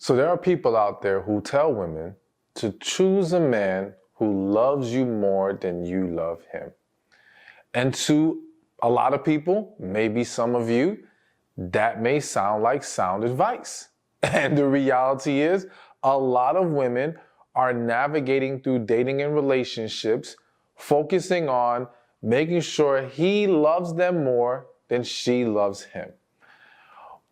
So there are people out there who tell women to choose a man who loves you more than you love him. And to a lot of people, maybe some of you, that may sound like sound advice. And the reality is, a lot of women are navigating through dating and relationships, focusing on making sure he loves them more than she loves him.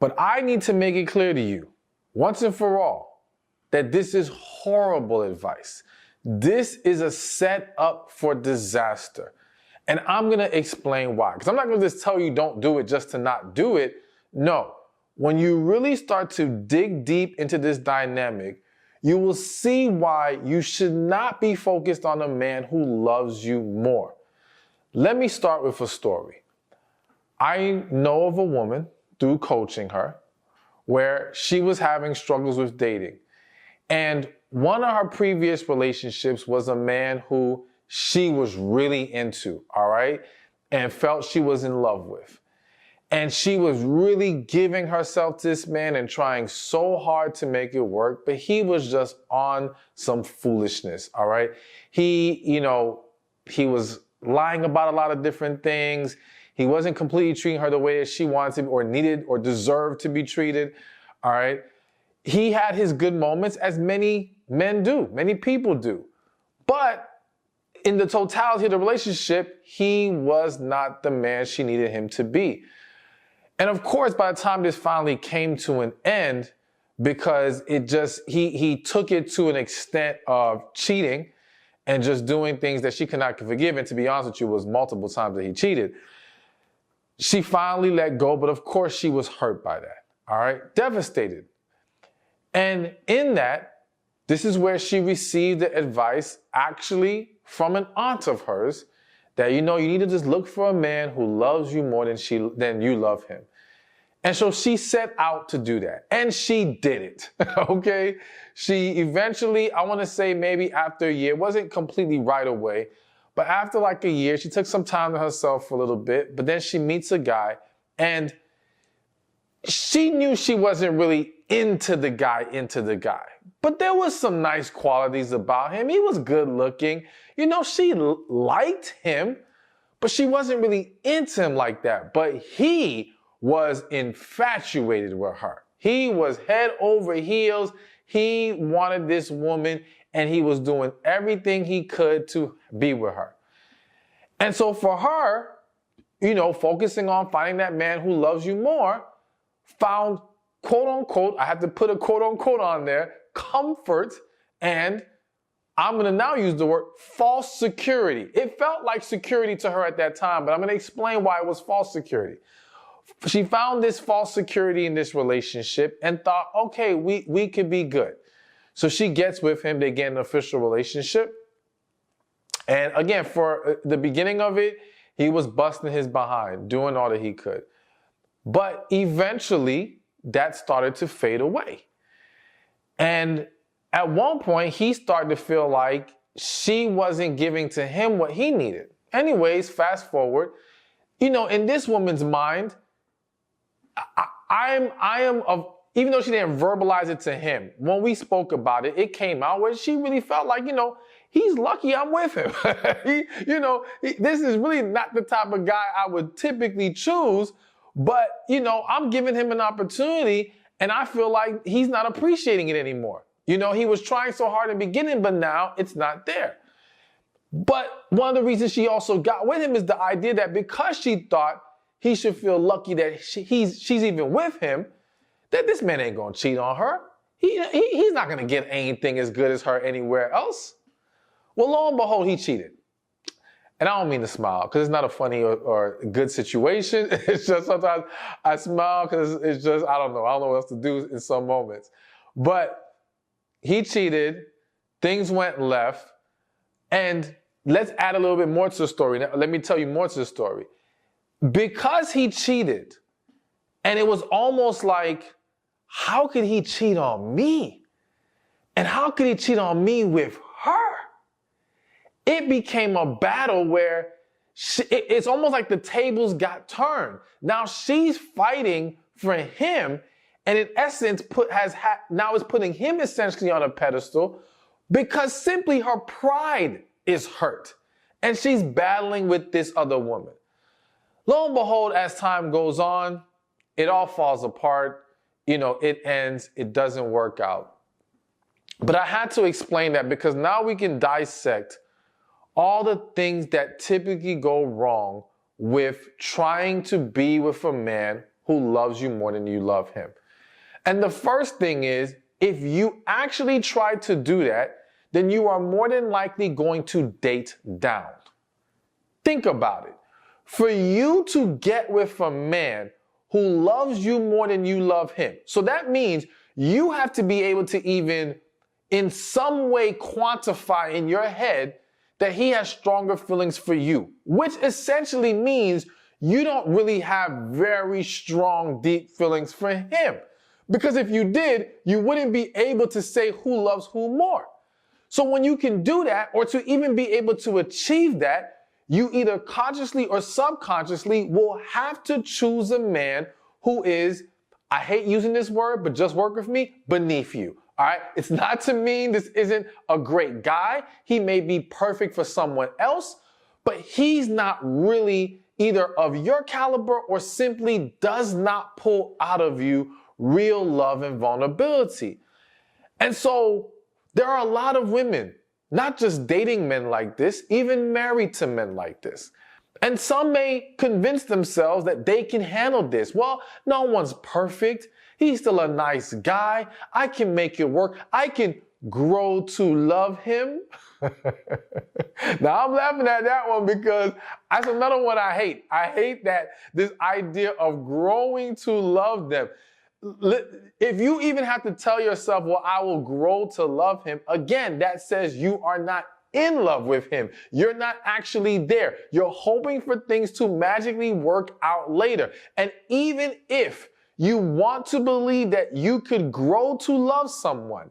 But I need to make it clear to you, once and for all, that this is horrible advice. This is a setup for disaster. And I'm going to explain why. Because I'm not going to just tell you don't do it just to not do it. No. When you really start to dig deep into this dynamic, you will see why you should not be focused on a man who loves you more. Let me start with a story. I know of a woman, through coaching her, where she was having struggles with dating. And one of her previous relationships was a man who she was really into, all right, and felt she was in love with. And she was really giving herself to this man and trying so hard to make it work, but he was just on some foolishness, all right? He was lying about a lot of different things. He wasn't completely treating her the way that she wanted to or needed or deserved to be treated, all right? He had his good moments, as many men do, many people do. But in the totality of the relationship, he was not the man she needed him to be. And of course, by the time this finally came to an end, because he took it to an extent of cheating and just doing things that she could not forgive. And to be honest with you, it was multiple times that he cheated. She finally let go, but of course she was hurt by that, all right? Devastated. And in that, this is where she received the advice actually from an aunt of hers that, you need to just look for a man who loves you more than you love him. And so she set out to do that. And she did it, okay? She eventually, I want to say maybe after a year, wasn't completely right away, but after like a year, she took some time to herself for a little bit, but then she meets a guy, and she knew she wasn't really into the guy. But there was some nice qualities about him. He was good looking. She liked him, but she wasn't really into him like that. But he was infatuated with her. He was head over heels. He wanted this woman, and he was doing everything he could to be with her. And so for her, focusing on finding that man who loves you more, found, quote unquote, I have to put a quote unquote on there, comfort, and I'm going to now use the word false security. It felt like security to her at that time, but I'm going to explain why it was false security. She found this false security in this relationship and thought, okay, we could be good. So she gets with him. They get an official relationship. And again, for the beginning of it, he was busting his behind, doing all that he could. But eventually, that started to fade away. And at one point, he started to feel like she wasn't giving to him what he needed. Anyways, fast forward, in this woman's mind, I am of, even though she didn't verbalize it to him, when we spoke about it, it came out where she really felt like, he's lucky I'm with him. This is really not the type of guy I would typically choose, but, I'm giving him an opportunity, and I feel like he's not appreciating it anymore. He was trying so hard in the beginning, but now it's not there. But one of the reasons she also got with him is the idea that because she thought he should feel lucky that she's even with him, that this man ain't gonna cheat on her. He's not gonna get anything as good as her anywhere else. Well, lo and behold, he cheated. And I don't mean to smile, because it's not a funny or good situation. It's just sometimes I smile because it's just, I don't know what else to do in some moments. But he cheated, things went left, and let's add a little bit more to the story. Now, let me tell you more to the story. Because he cheated, and it was almost like, how could he cheat on me? And how could he cheat on me with her? It became a battle where it's almost like the tables got turned. Now she's fighting for him, And in essence, now is putting him essentially on a pedestal because simply her pride is hurt. And she's battling with this other woman. Lo and behold, as time goes on, it all falls apart. It ends. It doesn't work out. But I had to explain that because now we can dissect all the things that typically go wrong with trying to be with a man who loves you more than you love him. And the first thing is, if you actually try to do that, then you are more than likely going to date down. Think about it. For you to get with a man who loves you more than you love him, so that means you have to be able to even in some way quantify in your head that he has stronger feelings for you, which essentially means you don't really have very strong, deep feelings for him. Because if you did, you wouldn't be able to say who loves who more. So when you can do that, or to even be able to achieve that, you either consciously or subconsciously will have to choose a man who is, I hate using this word, but just work with me, beneath you. All right? It's not to mean this isn't a great guy. He may be perfect for someone else, but he's not really either of your caliber or simply does not pull out of you real love and vulnerability. And so there are a lot of women, not just dating men like this, even married to men like this. And some may convince themselves that they can handle this. Well, no one's perfect. He's still a nice guy. I can make it work. I can grow to love him. Now I'm laughing at that one because that's another one I hate. I hate that this idea of growing to love them. If you even have to tell yourself, well, I will grow to love him, again, that says you are not in love with him. You're not actually there. You're hoping for things to magically work out later. And even if you want to believe that you could grow to love someone,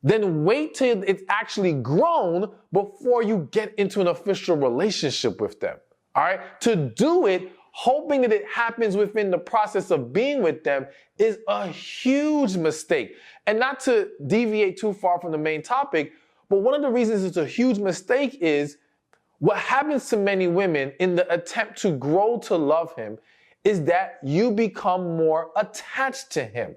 then wait till it's actually grown before you get into an official relationship with them. All right? To do it, hoping that it happens within the process of being with them is a huge mistake. And not to deviate too far from the main topic, but one of the reasons it's a huge mistake is what happens to many women in the attempt to grow to love him is that you become more attached to him.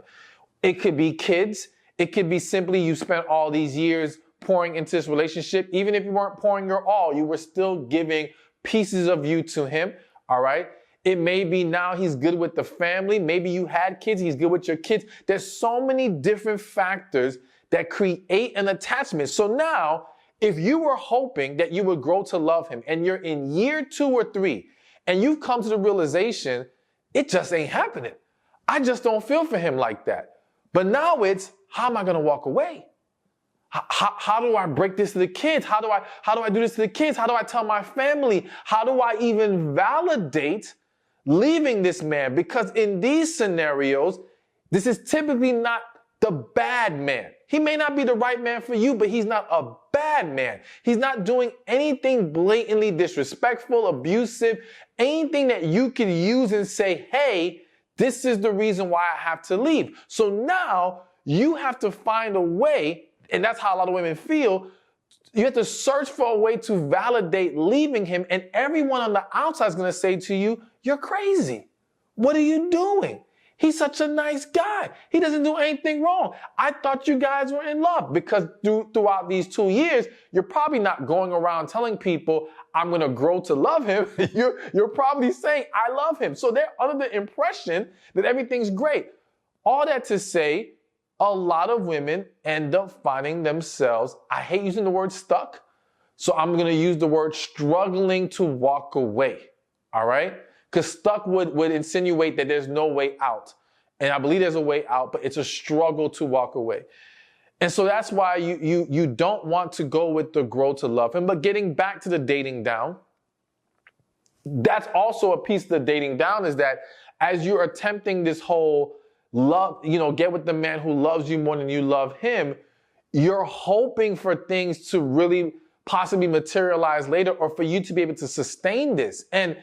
It could be kids. It could be simply you spent all these years pouring into this relationship. Even if you weren't pouring your all, you were still giving pieces of you to him. All right? It may be now he's good with the family. Maybe you had kids. He's good with your kids. There's so many different factors that create an attachment. So now, if you were hoping that you would grow to love him and you're in year 2 or 3 and you've come to the realization, it just ain't happening. I just don't feel for him like that. But now it's, how am I going to walk away? How do I break this to the kids? How do I do this to the kids? How do I tell my family? How do I even validate leaving this man? Because in these scenarios, this is typically not the bad man. He may not be the right man for you, but he's not a bad man. He's not doing anything blatantly disrespectful, abusive, anything that you can use and say, hey, this is the reason why I have to leave. So now you have to find a way, and that's how a lot of women feel. You have to search for a way to validate leaving him, and everyone on the outside is going to say to you, you're crazy. What are you doing? He's such a nice guy. He doesn't do anything wrong. I thought you guys were in love, because throughout these 2 years, you're probably not going around telling people, I'm going to grow to love him. You're probably saying, I love him. So they're under the impression that everything's great. All that to say, a lot of women end up finding themselves, I hate using the word stuck, so I'm going to use the word struggling to walk away. All right? Because stuck would insinuate that there's no way out. And I believe there's a way out, but it's a struggle to walk away. And so that's why you don't want to go with the grow to love him. But getting back to the dating down, that's also a piece of the dating down, is that as you're attempting this whole love, get with the man who loves you more than you love him, you're hoping for things to really possibly materialize later, or for you to be able to sustain this. And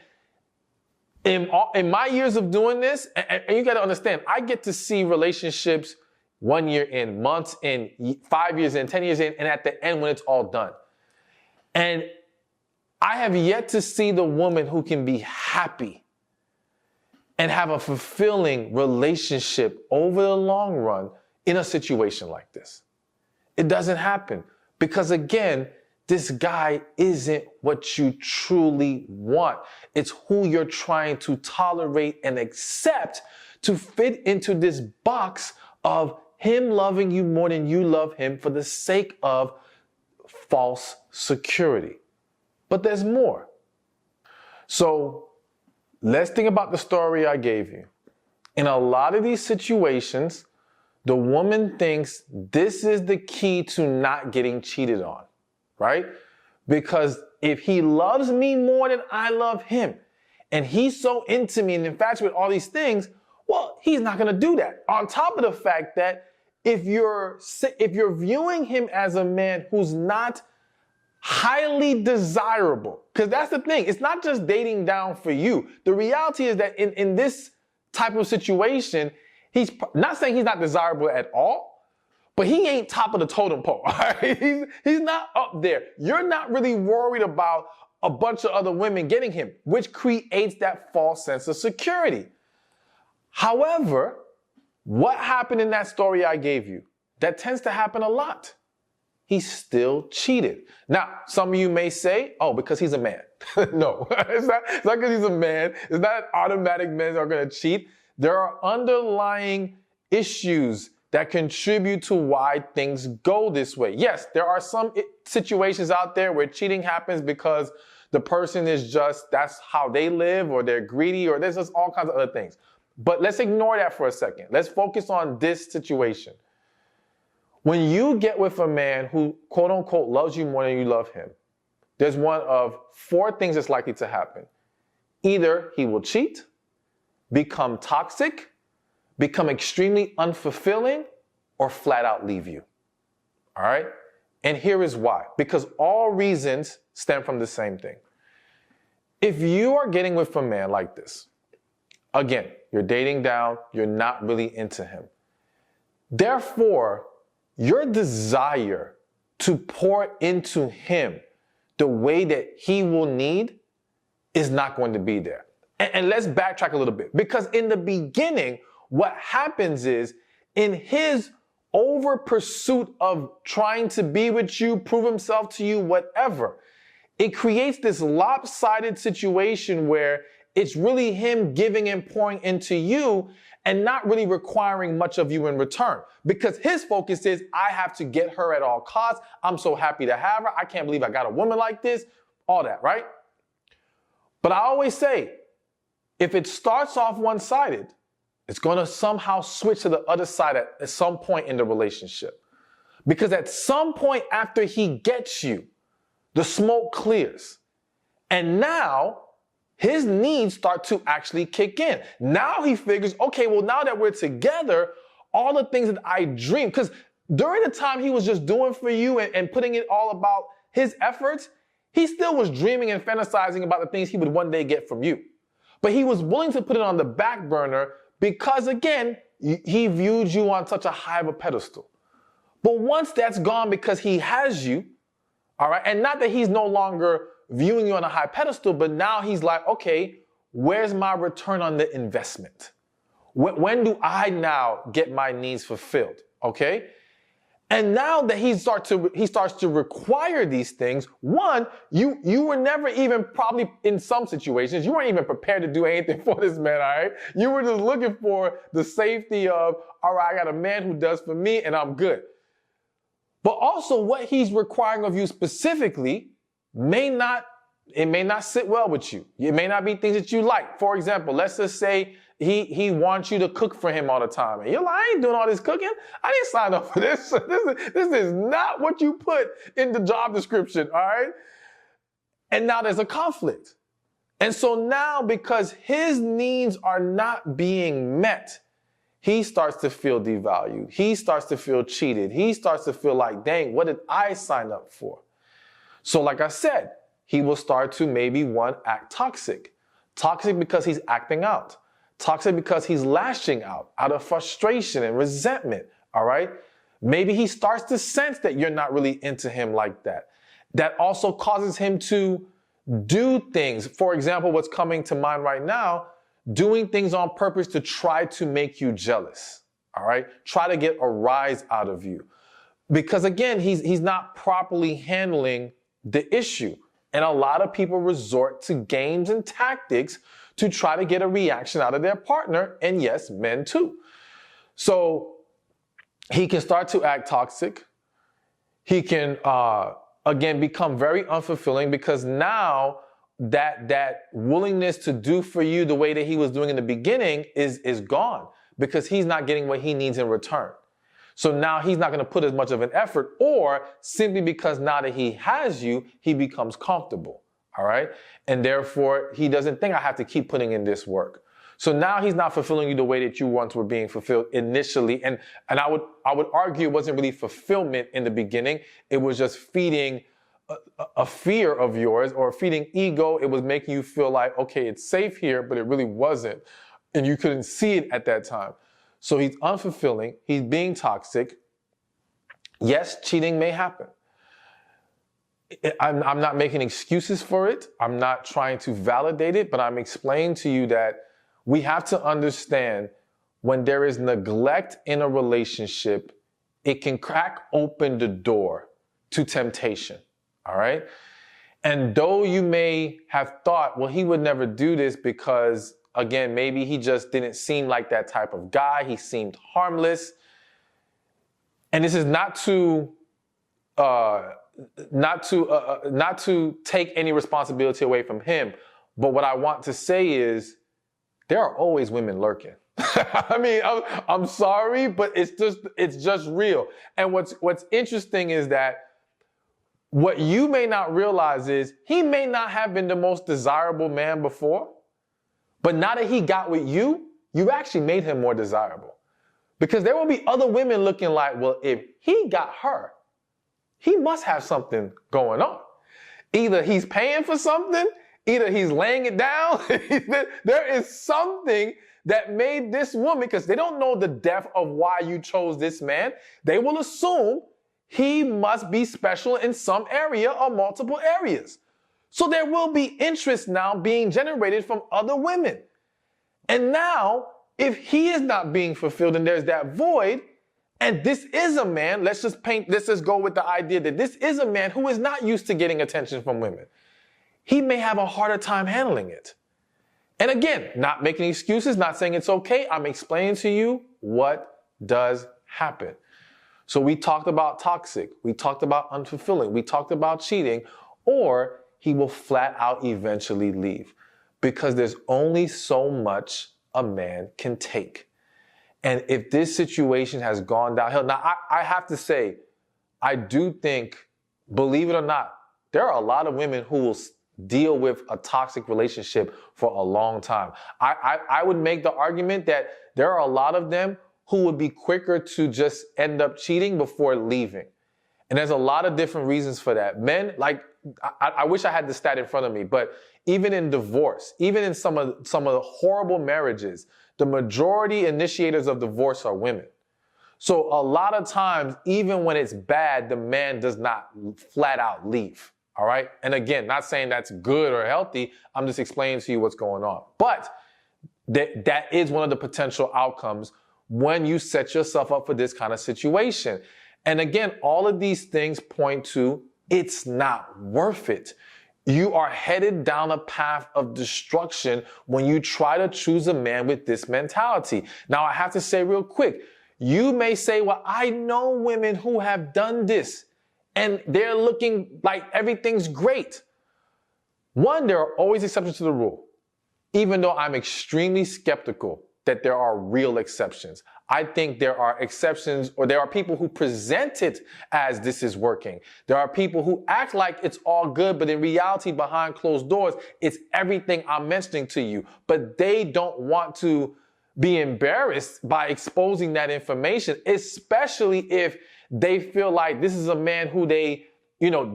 In my years of doing this, and you got to understand, I get to see relationships 1 year in, months in, 5 years in, 10 years in, and at the end when it's all done. And I have yet to see the woman who can be happy and have a fulfilling relationship over the long run in a situation like this. It doesn't happen because, again, this guy isn't what you truly want. It's who you're trying to tolerate and accept to fit into this box of him loving you more than you love him for the sake of false security. But there's more. So let's think about the story I gave you. In a lot of these situations, the woman thinks this is the key to not getting cheated on, right? Because if he loves me more than I love him, and he's so into me and infatuated with all these things, well, he's not going to do that. On top of the fact that if you're viewing him as a man who's not highly desirable, because that's the thing, it's not just dating down for you. The reality is that in this type of situation, he's not saying he's not desirable at all, but he ain't top of the totem pole. All right? He's not up there. You're not really worried about a bunch of other women getting him, which creates that false sense of security. However, what happened in that story I gave you? That tends to happen a lot. He still cheated. Now, some of you may say, oh, because he's a man. No, it's not because he's a man. It's not automatic men are going to cheat. There are underlying issues that contribute to why things go this way. Yes, there are some situations out there where cheating happens because the person is just, that's how they live, or they're greedy, or there's just all kinds of other things. But let's ignore that for a second. Let's focus on this situation. When you get with a man who, quote unquote, loves you more than you love him, there's one of 4 things that's likely to happen. Either he will cheat, become toxic, become extremely unfulfilling, or flat out leave you. All right? And here is why. Because all reasons stem from the same thing. If you are getting with a man like this, again, you're dating down, you're not really into him. Therefore, your desire to pour into him the way that he will need is not going to be there. And let's backtrack a little bit, because in the beginning, what happens is in his over pursuit of trying to be with you, prove himself to you, whatever, it creates this lopsided situation where it's really him giving and pouring into you and not really requiring much of you in return. Because his focus is, I have to get her at all costs. I'm so happy to have her. I can't believe I got a woman like this. All that, right? But I always say, if it starts off one-sided, it's going to somehow switch to the other side at some point in the relationship. Because at some point after he gets you, the smoke clears. And now his needs start to actually kick in. Now he figures, okay, well, now that we're together, all the things that I dreamed, because during the time he was just doing for you and putting it all about his efforts, he still was dreaming and fantasizing about the things he would one day get from you. But he was willing to put it on the back burner because, again, he viewed you on such a high of a pedestal. But once that's gone because he has you, all right, and not that he's no longer viewing you on a high pedestal, but now he's like, okay, where's my return on the investment? When do I now get my needs fulfilled? Okay? And now that he starts to require these things, one, you were never even, probably in some situations, you weren't even prepared to do anything for this man, all right? You were just looking for the safety of, all right, I got a man who does for me and I'm good. But also what he's requiring of you specifically may not sit well with you. It may not be things that you like. For example, let's just say he wants you to cook for him all the time. And you're like, I ain't doing all this cooking. I didn't sign up for this. This is not what you put in the job description, all right? And now there's a conflict. And so now, because his needs are not being met, he starts to feel devalued. He starts to feel cheated. He starts to feel like, dang, what did I sign up for? So like I said, he will start to maybe, one, act toxic. Toxic because he's acting out. Toxic because he's lashing out of frustration and resentment, all right? Maybe he starts to sense that you're not really into him like that. That also causes him to do things. For example, what's coming to mind right now, doing things on purpose to try to make you jealous, all right? Try to get a rise out of you. Because again, he's not properly handling the issue. And a lot of people resort to games and tactics to try to get a reaction out of their partner. And yes, men too. So he can start to act toxic. He can, again, become very unfulfilling because now that willingness to do for you the way that he was doing in the beginning is gone because he's not getting what he needs in return. So now he's not going to put as much of an effort, or simply because now that he has you, he becomes comfortable. All right. And therefore he doesn't think I have to keep putting in this work. So now he's not fulfilling you the way that you once were being fulfilled initially. And I would argue it wasn't really fulfillment in the beginning. It was just feeding a fear of yours or feeding ego. It was making you feel like, okay, it's safe here, but it really wasn't. And you couldn't see it at that time. So he's unfulfilling. He's being toxic. Yes, cheating may happen. I'm not making excuses for it. I'm not trying to validate it, but I'm explaining to you that we have to understand when there is neglect in a relationship, it can crack open the door to temptation. All right. And though you may have thought, well, he would never do this because, again, maybe he just didn't seem like that type of guy. He seemed harmless. And this is not to take any responsibility away from him. But what I want to say is there are always women lurking. I mean, I'm sorry, but it's just real. And what's interesting is that what you may not realize is he may not have been the most desirable man before, but now that he got with you, you actually made him more desirable. Because there will be other women looking like, well, if he got her, he must have something going on. Either he's paying for something, either he's laying it down. There is something that made this woman, because they don't know the depth of why you chose this man. They will assume he must be special in some area or multiple areas. So there will be interest now being generated from other women. And now, if he is not being fulfilled and there's that void, and this is a man, let's just go with the idea that this is a man who is not used to getting attention from women. He may have a harder time handling it. And again, not making excuses, not saying it's okay. I'm explaining to you what does happen. So we talked about toxic. We talked about unfulfilling. We talked about cheating, or he will flat out eventually leave because there's only so much a man can take. And if this situation has gone downhill, now I have to say, I do think, believe it or not, there are a lot of women who will deal with a toxic relationship for a long time. I would make the argument that there are a lot of them who would be quicker to just end up cheating before leaving. And there's a lot of different reasons for that. Men, like, I wish I had the stat in front of me, but even in divorce, even in some of the horrible marriages, the majority initiators of divorce are women. So a lot of times, even when it's bad, the man does not flat out leave. All right. And again, not saying that's good or healthy. I'm just explaining to you what's going on. But that is one of the potential outcomes when you set yourself up for this kind of situation. And again, all of these things point to it's not worth it. You are headed down a path of destruction when you try to choose a man with this mentality. Now, I have to say real quick, you may say, well, I know women who have done this and they're looking like everything's great. One, there are always exceptions to the rule, even though I'm extremely skeptical that there are real exceptions. I think there are exceptions, or there are people who present it as this is working. There are people who act like it's all good, but in reality, behind closed doors, it's everything I'm mentioning to you. But they don't want to be embarrassed by exposing that information, especially if they feel like this is a man who they,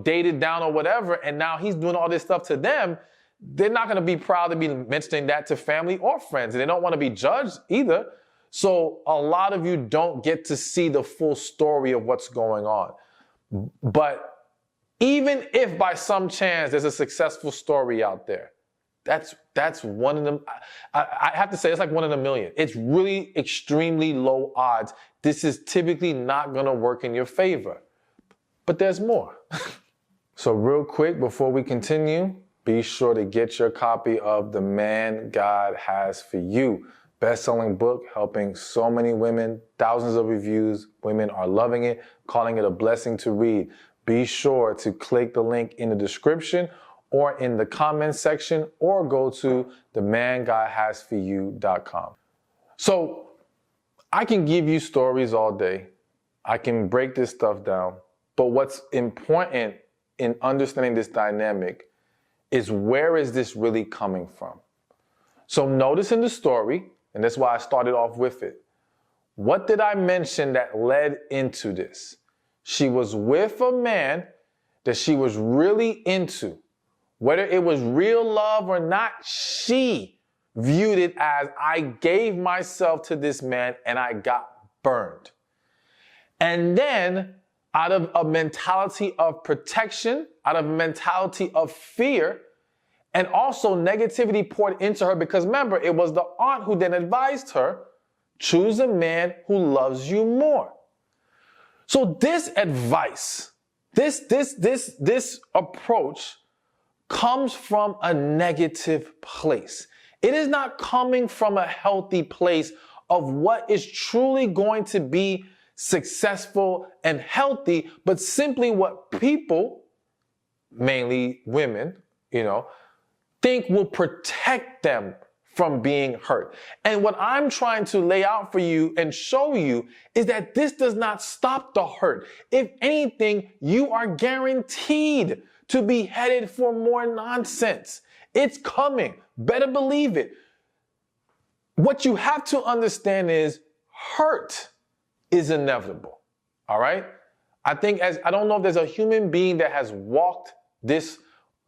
dated down or whatever, and now he's doing all this stuff to them. they're not going to be proud to be mentioning that to family or friends, and they don't want to be judged either. So a lot of you don't get to see the full story of what's going on. But even if by some chance there's a successful story out there, that's one of them. I have to say, it's like 1 in a million. It's really extremely low odds. This is typically not going to work in your favor. But there's more. So real quick, before we continue, be sure to get your copy of The Man God Has for You. Best-selling book, helping so many women, thousands of reviews. Women are loving it, calling it a blessing to read. Be sure to click the link in the description or in the comment section, or go to themangodhasforyou.com. So I can give you stories all day. I can break this stuff down. But what's important in understanding this dynamic is, where is this really coming from? So notice in the story, and that's why I started off with it, what did I mention that led into this? She was with a man that she was really into. Whether it was real love or not, she viewed it as, I gave myself to this man and I got burned. And then, out of a mentality of protection, out of a mentality of fear, and also negativity poured into her, because remember, it was the aunt who then advised her, choose a man who loves you more. So this advice, this approach comes from a negative place. It is not coming from a healthy place of what is truly going to be successful and healthy, but simply what people, mainly women, think will protect them from being hurt. And what I'm trying to lay out for you and show you is that this does not stop the hurt. If anything, you are guaranteed to be headed for more nonsense. It's coming. Better believe it. What you have to understand is, hurt is inevitable. All right? I don't know if there's a human being that has walked this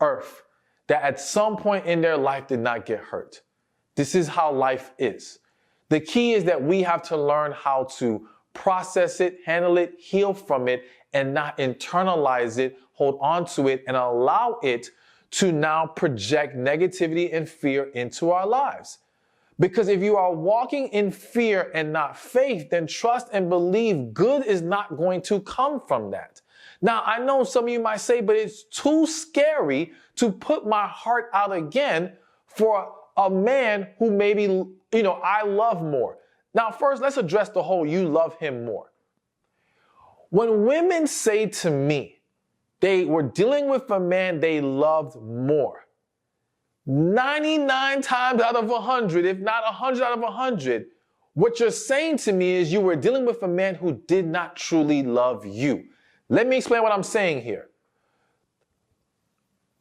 earth that at some point in their life did not get hurt. This is how life is. The key is that we have to learn how to process it, handle it, heal from it, and not internalize it, hold on to it, and allow it to now project negativity and fear into our lives. Because if you are walking in fear and not faith, then trust and believe good is not going to come from that. Now, I know some of you might say, but it's too scary to put my heart out again for a man who maybe, I love more. Now, first, let's address the whole you love him more. When women say to me they were dealing with a man they loved more, 99 times out of 100, if not 100 out of 100, what you're saying to me is you were dealing with a man who did not truly love you. Let me explain what I'm saying here.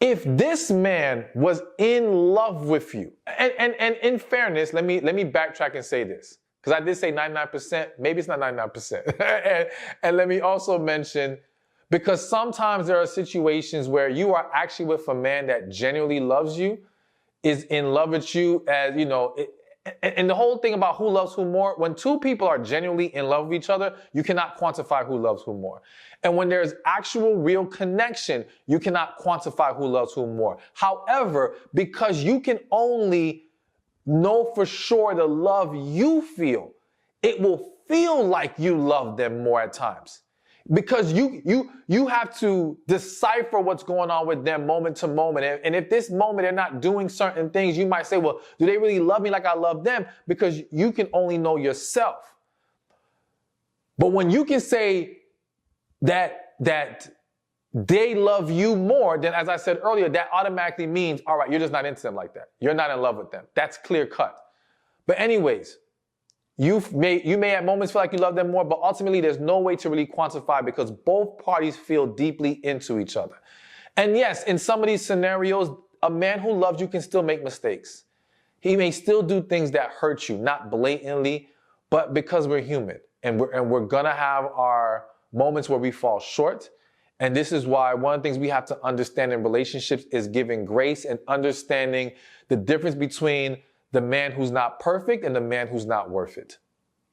If this man was in love with you, and in fairness, let me backtrack and say this, because I did say 99%, maybe it's not 99%. and let me also mention, because sometimes there are situations where you are actually with a man that genuinely loves you, is in love with you, as and the whole thing about who loves who more, when two people are genuinely in love with each other, you cannot quantify who loves who more. And when there's actual real connection, you cannot quantify who loves who more. However, because you can only know for sure the love you feel, it will feel like you love them more at times. Because you have to decipher what's going on with them moment to moment. And if this moment they're not doing certain things, you might say, well, do they really love me like I love them? Because you can only know yourself. But when you can say that they love you more, then as I said earlier, that automatically means, all right, you're just not into them like that. You're not in love with them. That's clear cut. But anyways, you may at moments feel like you love them more, but ultimately there's no way to really quantify, because both parties feel deeply into each other. And yes, in some of these scenarios, a man who loves you can still make mistakes. He may still do things that hurt you, not blatantly, but because we're human and we're gonna have our moments where we fall short. And this is why one of the things we have to understand in relationships is giving grace and understanding the difference between the man who's not perfect and the man who's not worth it.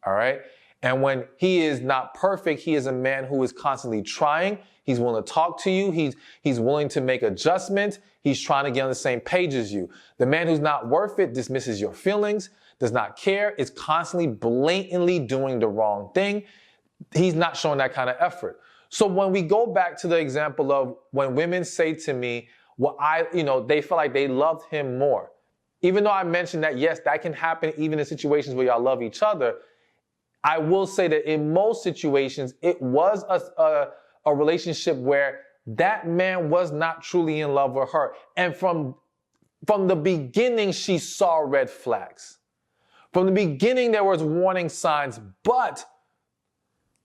All right? And when he is not perfect, he is a man who is constantly trying. He's willing to talk to you. He's willing to make adjustments. He's trying to get on the same page as you. The man who's not worth it dismisses your feelings, does not care, is constantly blatantly doing the wrong thing. He's not showing that kind of effort. So when we go back to the example of when women say to me, well, they feel like they loved him more. Even though I mentioned that, yes, that can happen even in situations where y'all love each other, I will say that in most situations, it was a relationship where that man was not truly in love with her. And from the beginning, she saw red flags. From the beginning, there was warning signs, but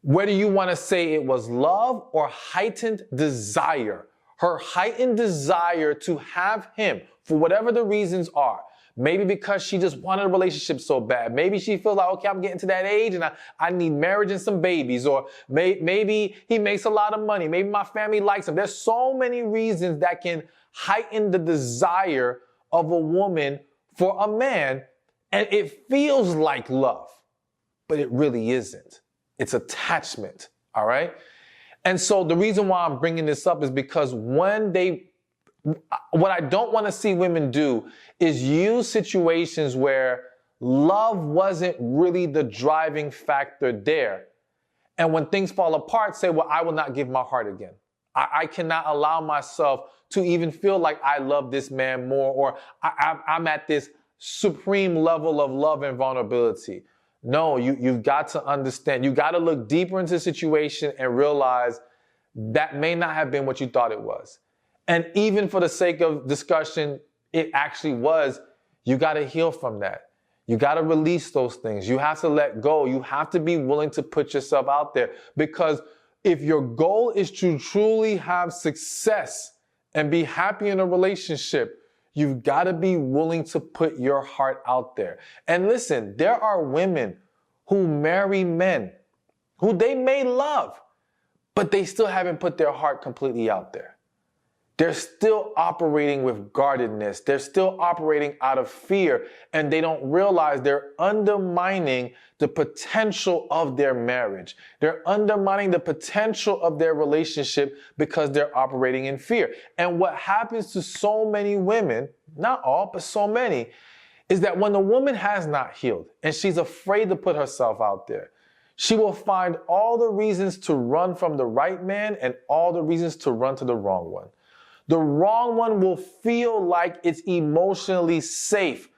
whether you want to say it was love or heightened desire, her heightened desire to have him, for whatever the reasons are, maybe because she just wanted a relationship so bad. Maybe she feels like, okay, I'm getting to that age and I need marriage and some babies. Or maybe he makes a lot of money. Maybe my family likes him. There's so many reasons that can heighten the desire of a woman for a man. And it feels like love, but it really isn't. It's attachment, all right? And so the reason why I'm bringing this up is because what I don't want to see women do is use situations where love wasn't really the driving factor there. And when things fall apart, say, well, I will not give my heart again. I cannot allow myself to even feel like I love this man more, or I'm at this supreme level of love and vulnerability. No, you've got to understand. You got to look deeper into the situation and realize that may not have been what you thought it was. And even for the sake of discussion, it actually was. You got to heal from that. You got to release those things. You have to let go. You have to be willing to put yourself out there, because if your goal is to truly have success and be happy in a relationship, you've got to be willing to put your heart out there. And listen, there are women who marry men who they may love, but they still haven't put their heart completely out there. They're still operating with guardedness. They're still operating out of fear, and they don't realize they're undermining the potential of their marriage. They're undermining the potential of their relationship because they're operating in fear. And what happens to so many women, not all, but so many, is that when the woman has not healed and she's afraid to put herself out there, she will find all the reasons to run from the right man and all the reasons to run to the wrong one. The wrong one will feel like it's emotionally safe,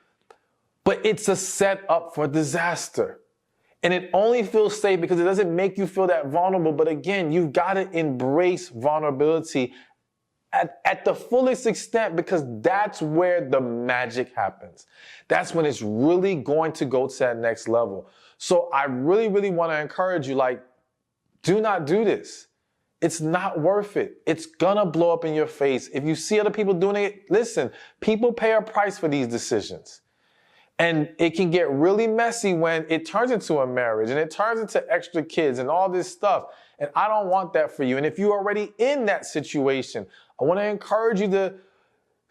but it's a setup for disaster. And it only feels safe because it doesn't make you feel that vulnerable. But again, you've got to embrace vulnerability at the fullest extent, because that's where the magic happens. That's when it's really going to go to that next level. So I really, really want to encourage you, do not do this. It's not worth it. It's gonna blow up in your face. If you see other people doing it, listen, people pay a price for these decisions. And it can get really messy when it turns into a marriage and it turns into extra kids and all this stuff. And I don't want that for you. And if you're already in that situation, I want to encourage you to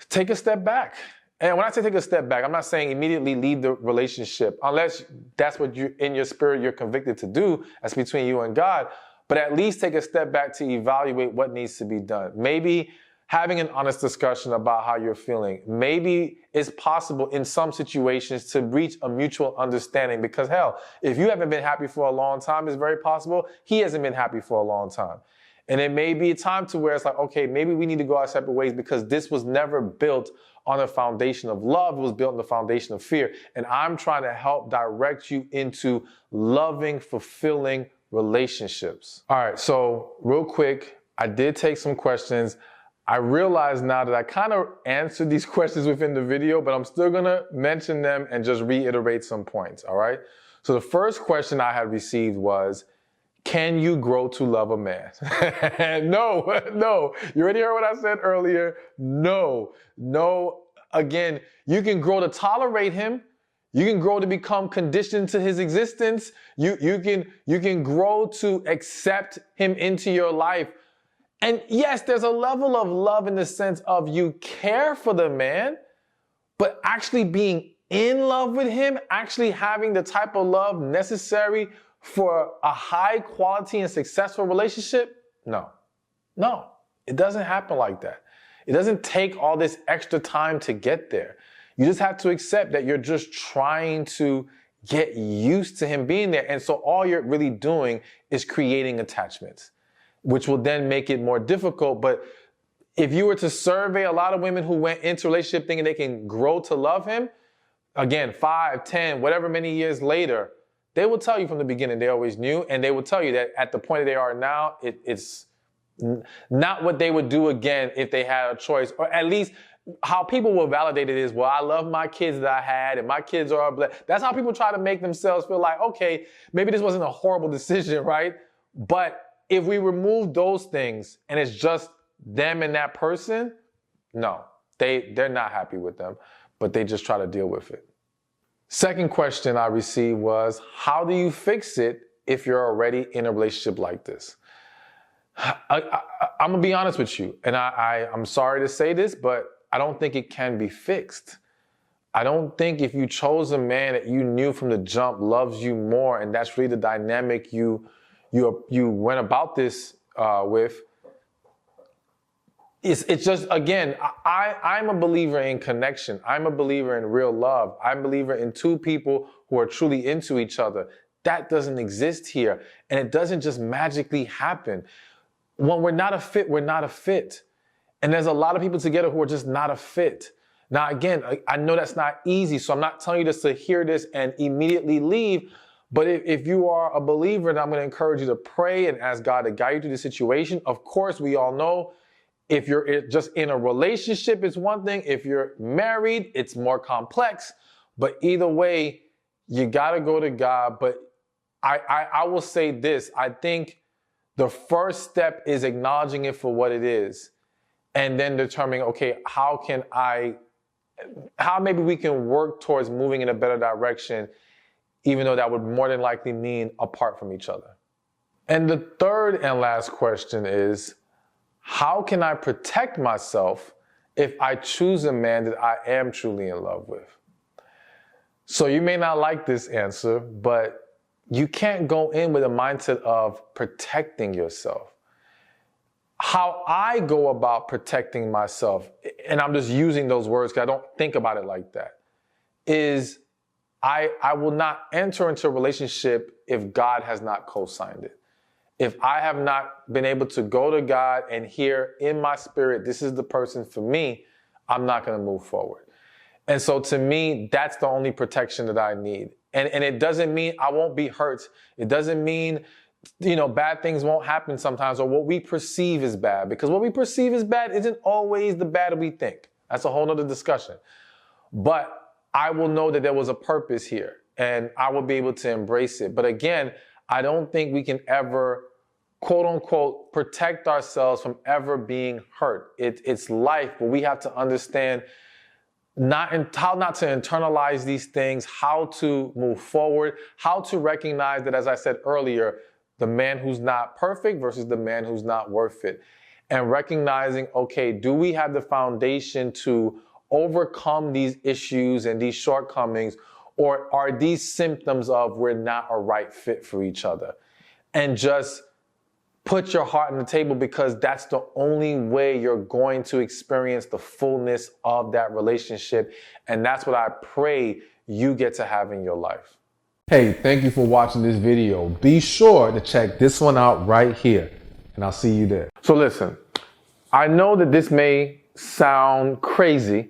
take a step back. And when I say take a step back, I'm not saying immediately leave the relationship, unless that's what you in your spirit you're convicted to do. That's between you and God. But at least take a step back to evaluate what needs to be done. Maybe having an honest discussion about how you're feeling. Maybe it's possible in some situations to reach a mutual understanding, because hell, if you haven't been happy for a long time, it's very possible he hasn't been happy for a long time. And it may be a time to where it's like, okay, maybe we need to go our separate ways, because this was never built on a foundation of love. It was built on the foundation of fear. And I'm trying to help direct you into loving, fulfilling relationships. All right, so real quick, I did take some questions. I realize now that I kind of answered these questions within the video, but I'm still gonna mention them and just reiterate some points, all right? So the first question I had received was, can you grow to love a man? No. You already heard what I said earlier. No. Again, you can grow to tolerate him. You can grow to become conditioned to his existence. You can grow to accept him into your life. And yes, there's a level of love in the sense of you care for the man, but actually being in love with him, actually having the type of love necessary for a high quality and successful relationship, no, it doesn't happen like that. It doesn't take all this extra time to get there. You just have to accept that you're just trying to get used to him being there. And so all you're really doing is creating attachments, which will then make it more difficult. But if you were to survey a lot of women who went into a relationship thinking they can grow to love him, again, 5, 10, whatever many years later, they will tell you from the beginning they always knew, and they will tell you that at the point that they are now, it's not what they would do again if they had a choice. Or at least how people will validate it is, well, I love my kids that I had, and my kids are blessed. That's how people try to make themselves feel like, okay, maybe this wasn't a horrible decision, right? But if we remove those things and it's just them and that person, no, they're not happy with them, but they just try to deal with it. Second question I received was, how do you fix it if you're already in a relationship like this? I'm gonna be honest with you, and I'm sorry to say this, but I don't think it can be fixed. I don't think if you chose a man that you knew from the jump loves you more, and that's really the dynamic you went about this with. It's just, again, I'm a believer in connection. I'm a believer in real love. I'm a believer in two people who are truly into each other. That doesn't exist here, and it doesn't just magically happen. When we're not a fit, we're not a fit. And there's a lot of people together who are just not a fit. Now, again, I know that's not easy, so I'm not telling you just to hear this and immediately leave. But if you are a believer, then I'm going to encourage you to pray and ask God to guide you through the situation. Of course, we all know if you're just in a relationship, it's one thing. If you're married, it's more complex. But either way, you got to go to God. But I will say this. I think the first step is acknowledging it for what it is, and then determining, okay, how maybe we can work towards moving in a better direction, even though that would more than likely mean apart from each other. And the third and last question is, how can I protect myself if I choose a man that I am truly in love with? So you may not like this answer, but you can't go in with a mindset of protecting yourself. How I go about protecting myself, and I'm just using those words because I don't think about it like that, is I will not enter into a relationship if God has not co-signed it. If I have not been able to go to God and hear in my spirit, this is the person for me, I'm not going to move forward. And so to me, that's the only protection that I need. And it doesn't mean I won't be hurt. It doesn't mean, bad things won't happen sometimes, or what we perceive is bad. Because what we perceive as bad isn't always the bad we think. That's a whole other discussion. But I will know that there was a purpose here, and I will be able to embrace it. But again, I don't think we can ever, quote unquote, protect ourselves from ever being hurt. It's life, but we have to understand how not to internalize these things, how to move forward, how to recognize that, as I said earlier, the man who's not perfect versus the man who's not worth it. And recognizing, okay, do we have the foundation to overcome these issues and these shortcomings, or are these symptoms of we're not a right fit for each other? And just put your heart on the table, because that's the only way you're going to experience the fullness of that relationship. And that's what I pray you get to have in your life. Hey, thank you for watching this video. Be sure to check this one out right here, and I'll see you there. So listen, I know that this may sound crazy,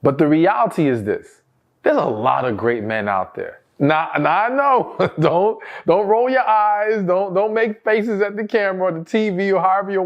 but the reality is this. There's a lot of great men out there. Now I know, don't roll your eyes, don't make faces at the camera or the TV or however you're